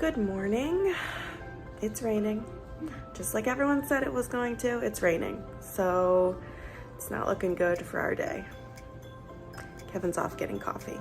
Good morning. It's raining. Just like everyone said it was going to, it's raining. So it's not looking good for our day. Kevin's off getting coffee.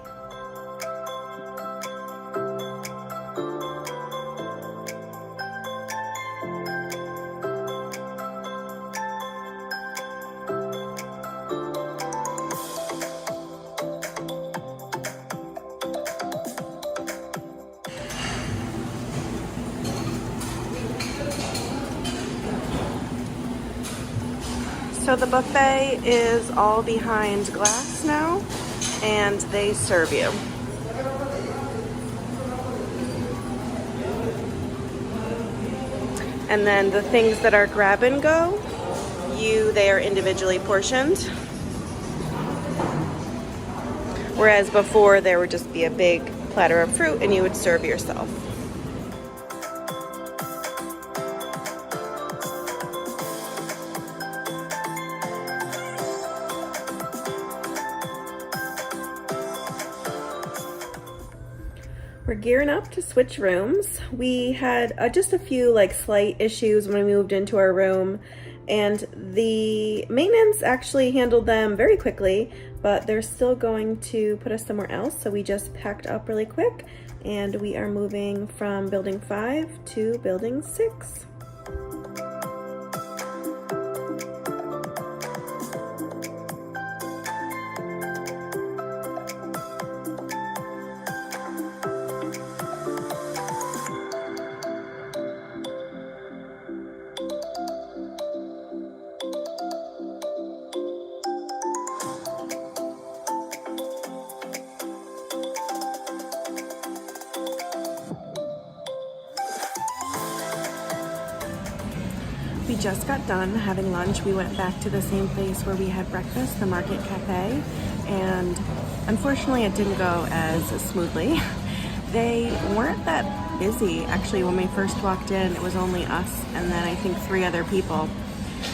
So the buffet is all behind glass now, and they serve you. And then the things that are grab and go, they are individually portioned. Whereas before there would just be a big platter of fruit and you would serve yourself. We're gearing up to switch rooms. We had just a few slight issues when we moved into our room, and the maintenance actually handled them very quickly, but they're still going to put us somewhere else. So we just packed up really quick and we are moving from building 5 to building 6. We just got done having lunch. We went back to the same place where we had breakfast, the Market Cafe, and unfortunately it didn't go as smoothly. They weren't that busy. Actually, when we first walked in, it was only us and then I think 3 other people.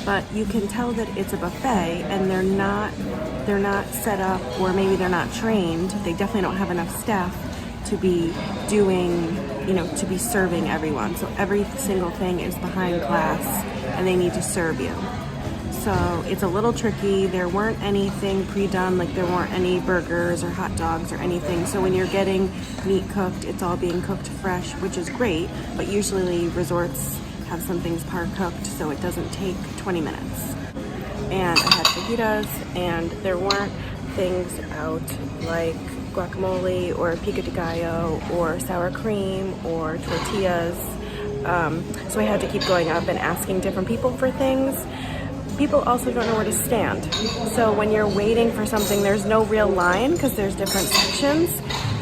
But you can tell that it's a buffet and they're not set up, or maybe they're not trained. They definitely don't have enough staff to be doing, to be serving everyone. So every single thing is behind glass and they need to serve you. So it's a little tricky. There weren't anything pre-done, there weren't any burgers or hot dogs or anything. So when you're getting meat cooked, it's all being cooked fresh, which is great, but usually resorts have some things par-cooked, so it doesn't take 20 minutes. And I had fajitas, and there weren't things out like guacamole or pico de gallo or sour cream or tortillas. So I had to keep going up and asking different people for things. People also don't know where to stand. So when you're waiting for something, there's no real line because there's different sections.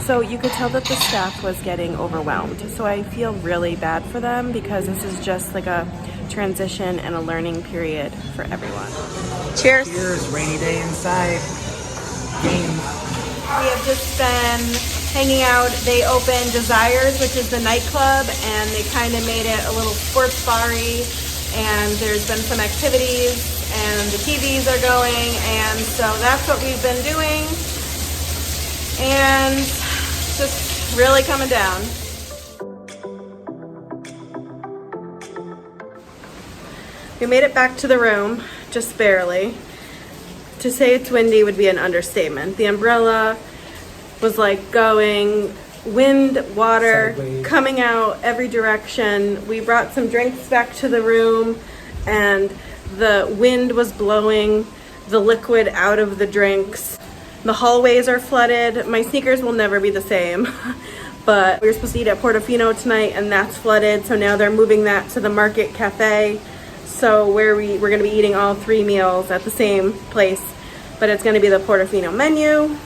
So you could tell that the staff was getting overwhelmed. So I feel really bad for them because this is just a transition and a learning period for everyone. Cheers. Cheers, rainy day inside. Game. We have just been hanging out. They opened Desires, which is the nightclub, and they kind of made it a little sports bar-y, and there's been some activities and the TVs are going, and so that's what we've been doing, and just really coming down. We made it back to the room, just barely. To say it's windy would be an understatement. The umbrella was going, wind, water, sideways, coming out every direction. We brought some drinks back to the room and the wind was blowing the liquid out of the drinks. The hallways are flooded. My sneakers will never be the same. But we were supposed to eat at Puerto tonight and that's flooded. So now they're moving that to the Market Cafe. So we're gonna be eating all 3 meals at the same place, but it's gonna be the Portofino menu.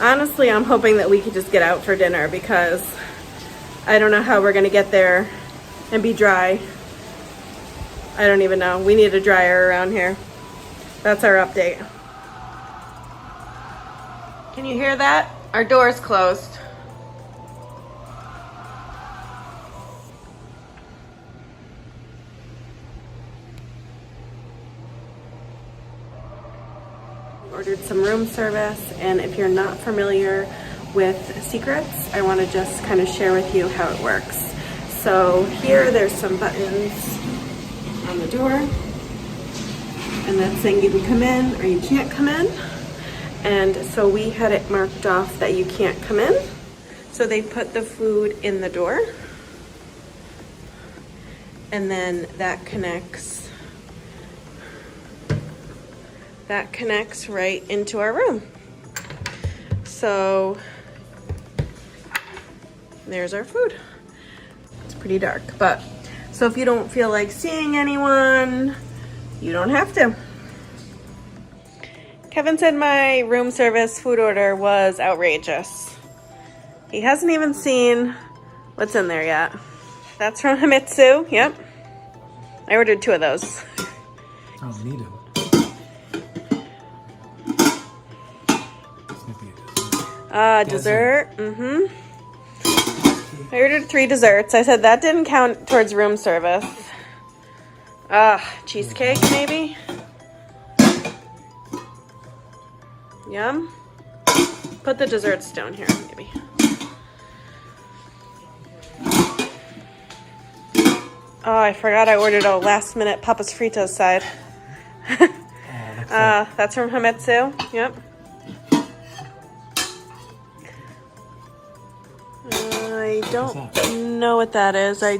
Honestly, I'm hoping that we could just get out for dinner because I don't know how we're gonna get there and be dry. I don't even know. We need a dryer around here. That's our update. Can you hear that? Our door's closed. Ordered some room service, and if you're not familiar with secrets, I want to just kind of share with you how it works. So here there's some buttons on the door, and that's saying you can come in or you can't come in. And so we had it marked off that you can't come in. So they put the food in the door, and then that connects right into our room. So there's our food. It's pretty dark, but so if you don't feel like seeing anyone, you don't have to. Kevin said my room service food order was outrageous. He hasn't even seen what's in there yet. That's from Himitsu. Yep. I ordered 2 of those. Sounds needed. Dessert. Mm-hmm. I ordered 3 desserts. I said that didn't count towards room service. Cheesecake maybe? Yum. Put the desserts down here, maybe. Oh, I forgot I ordered a last minute Papas Fritas side. That's from Himitsu. Yep. I don't know what that is. I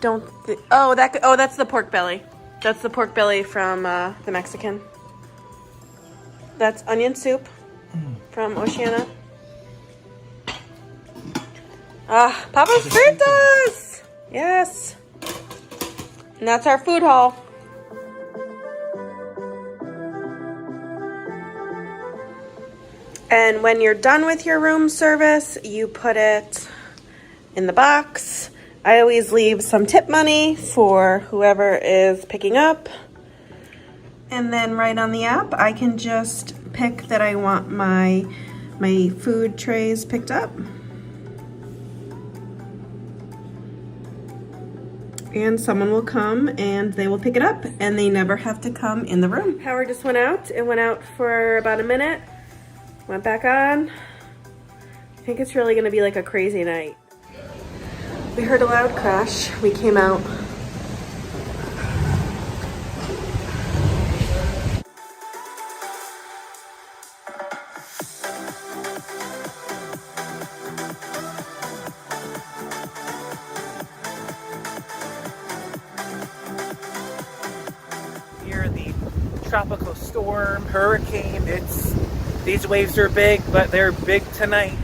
don't. That's the pork belly. That's the pork belly from the Mexican. That's onion soup from Oceana. Papas Fritas! Yes. And that's our food haul. And when you're done with your room service, you put it in the box. I always leave some tip money for whoever is picking up. And then right on the app, I can just pick that I want my food trays picked up. And someone will come and they will pick it up, and they never have to come in the room. Power just went out. It went out for about a minute. Went back on. I think it's really gonna be like a crazy night. We heard a loud crash. We came out. Here in the tropical storm, hurricane, these waves are big, but they're big tonight.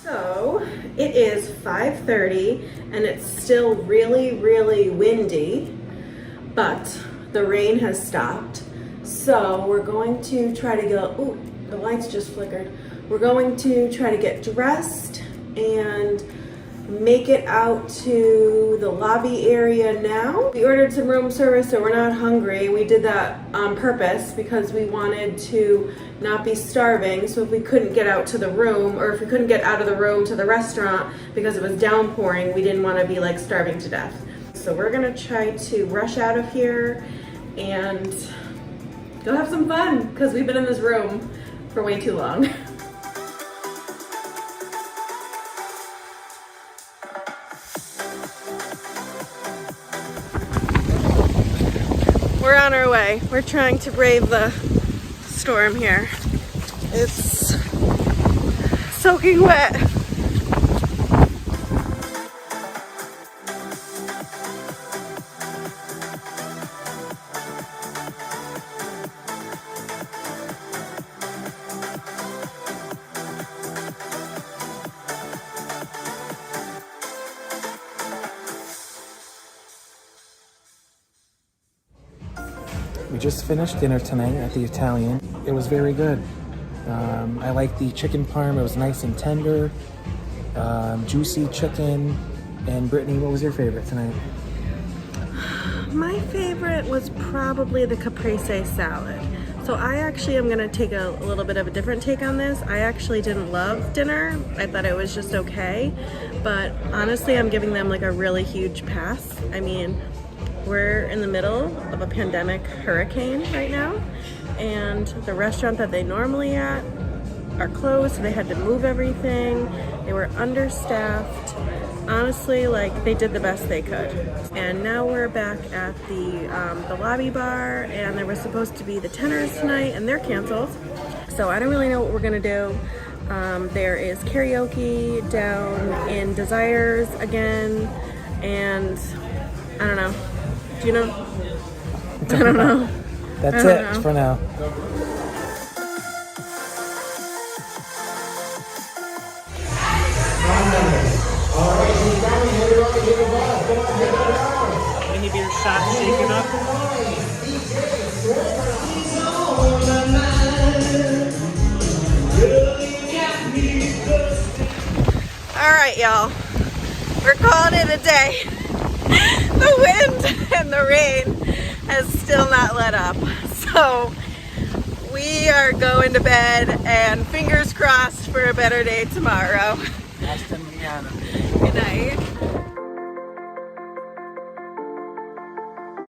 So it is 5:30 and it's still really, really windy, but the rain has stopped. So we're going to try to go, ooh, the lights just flickered. We're going to try to get dressed and make it out to the lobby area now. We ordered some room service, so we're not hungry. We did that on purpose because we wanted to not be starving. So if we couldn't get out to the room, or if we couldn't get out of the room to the restaurant because it was downpouring, we didn't want to be like starving to death. So we're gonna try to rush out of here and go have some fun because we've been in this room for way too long. We're on our way. We're trying to brave the storm here. It's soaking wet. We just finished dinner tonight at the Italian. It was very good. I like the chicken parm. It was nice and tender, juicy chicken. And Brittney, what was your favorite tonight? My favorite was probably the caprese salad. So I actually am gonna take a little bit of a different take on this. I actually didn't love dinner. I thought it was just okay. But honestly, I'm giving them like a really huge pass. I mean, we're in the middle of a pandemic hurricane right now, and the restaurant that they normally at are closed, so they had to move everything. They were understaffed. Honestly, like, they did the best they could. And now we're back at the lobby bar, and there was supposed to be the tenors tonight, and they're canceled. So I don't really know what we're gonna do. There is karaoke down in Desires again, and I don't know. Do you know? I don't know. That's it for now. Any beer shot shaken up? All right, y'all. We're calling it a day. The wind and the rain has still not let up. So we are going to bed, and fingers crossed for a better day tomorrow. Good night.